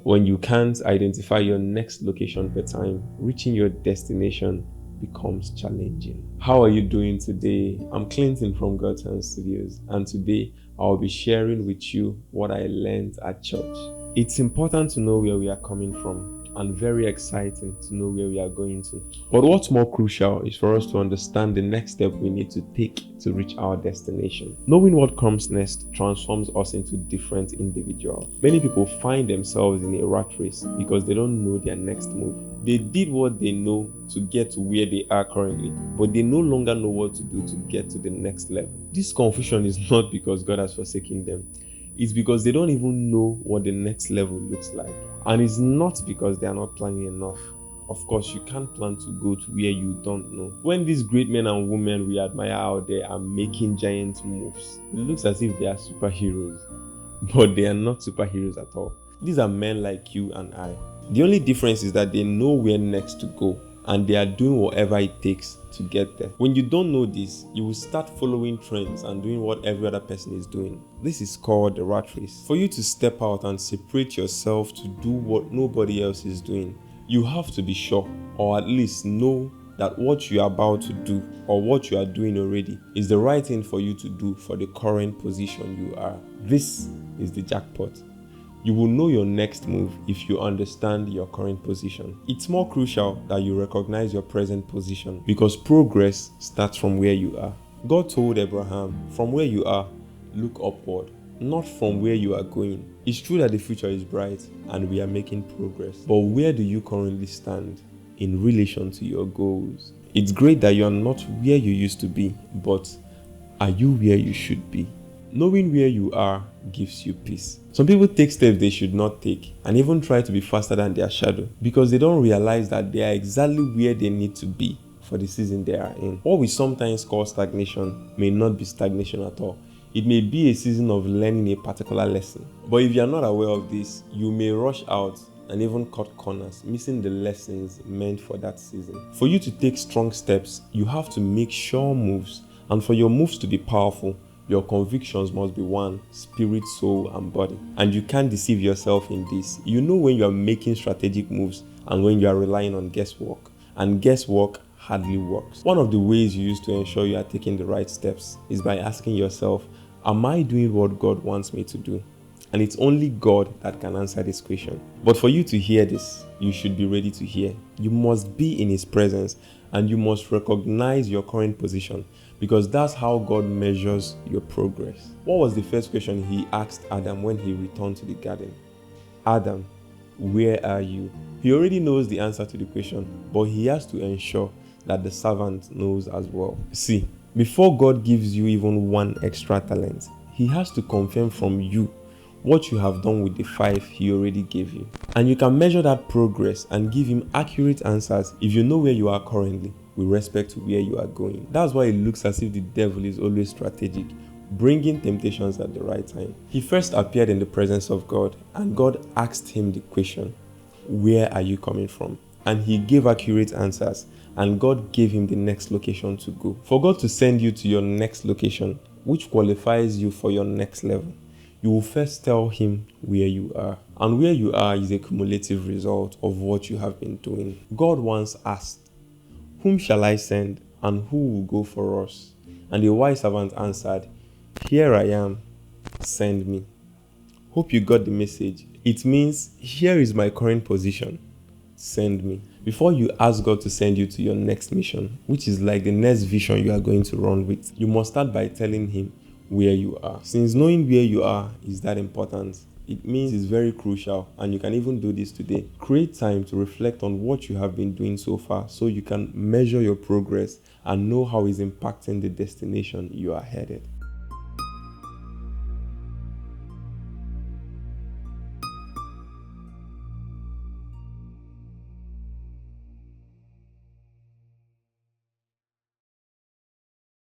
When you can't identify your next location per time, reaching your destination becomes challenging. How are you doing today? I'm Clinton from God's Hand Studios, and today I'll be sharing with you what I learned at church. It's important to know where we are coming from, and very exciting to know where we are going to. But what's more crucial is for us to understand the next step we need to take to reach our destination. Knowing what comes next transforms us into different individuals. Many people find themselves in a rat race because they don't know their next move. They did what they know to get to where they are currently, but they no longer know what to do to get to the next level. This confusion is not because God has forsaken them. It's because they don't even know what the next level looks like. And it's not because they are not planning enough. Of course, you can't plan to go to where you don't know. When these great men and women we admire out there are making giant moves, it looks as if they are superheroes. But they are not superheroes at all. These are men like you and I. The only difference is that they know where next to go, and they are doing whatever it takes to get there. When you don't know this, you will start following trends and doing what every other person is doing. This is called the rat race. For you to step out and separate yourself to do what nobody else is doing, you have to be sure, or at least know, that what you are about to do or what you are doing already is the right thing for you to do for the current position you are. This is the jackpot. You will know your next move if you understand your current position. It's more crucial that you recognize your present position because progress starts from where you are. God told Abraham, from where you are, look upward, not from where you are going. It's true that the future is bright and we are making progress, but where do you currently stand in relation to your goals? It's great that you are not where you used to be, but are you where you should be? Knowing where you are gives you peace. Some people take steps they should not take and even try to be faster than their shadow because they don't realize that they are exactly where they need to be for the season they are in. What we sometimes call stagnation may not be stagnation at all. It may be a season of learning a particular lesson. But if you are not aware of this, you may rush out and even cut corners, missing the lessons meant for that season. For you to take strong steps, you have to make sure moves, and for your moves to be powerful, your convictions must be one, spirit, soul, and body. And you can't deceive yourself in this. You know when you are making strategic moves and when you are relying on guesswork. And guesswork hardly works. One of the ways you use to ensure you are taking the right steps is by asking yourself, am I doing what God wants me to do? And it's only God that can answer this question. But for you to hear this, you should be ready to hear. You must be in His presence and you must recognize your current position because that's how God measures your progress. What was the first question He asked Adam when he returned to the garden? Adam, where are you? He already knows the answer to the question, but he has to ensure that the servant knows as well. See, before God gives you even one extra talent, He has to confirm from you what you have done with the 5 He already gave you. And you can measure that progress and give Him accurate answers if you know where you are currently with respect to where you are going. That's why it looks as if the devil is always strategic, bringing temptations at the right time. He first appeared in the presence of God and God asked him the question, where are you coming from? And he gave accurate answers and God gave him the next location to go. For God to send you to your next location, which qualifies you for your next level, you will first tell Him where you are. And where you are is a cumulative result of what you have been doing. God once asked, whom shall I send and who will go for us? And the wise servant answered, here I am, send me. Hope you got the message. It means here is my current position, send me. Before you ask God to send you to your next mission, which is like the next vision you are going to run with, you must start by telling Him where you are. Since knowing where you are is that important, it means it's very crucial, and you can even do this today. Create time to reflect on what you have been doing so far so you can measure your progress and know how it's impacting the destination you are headed.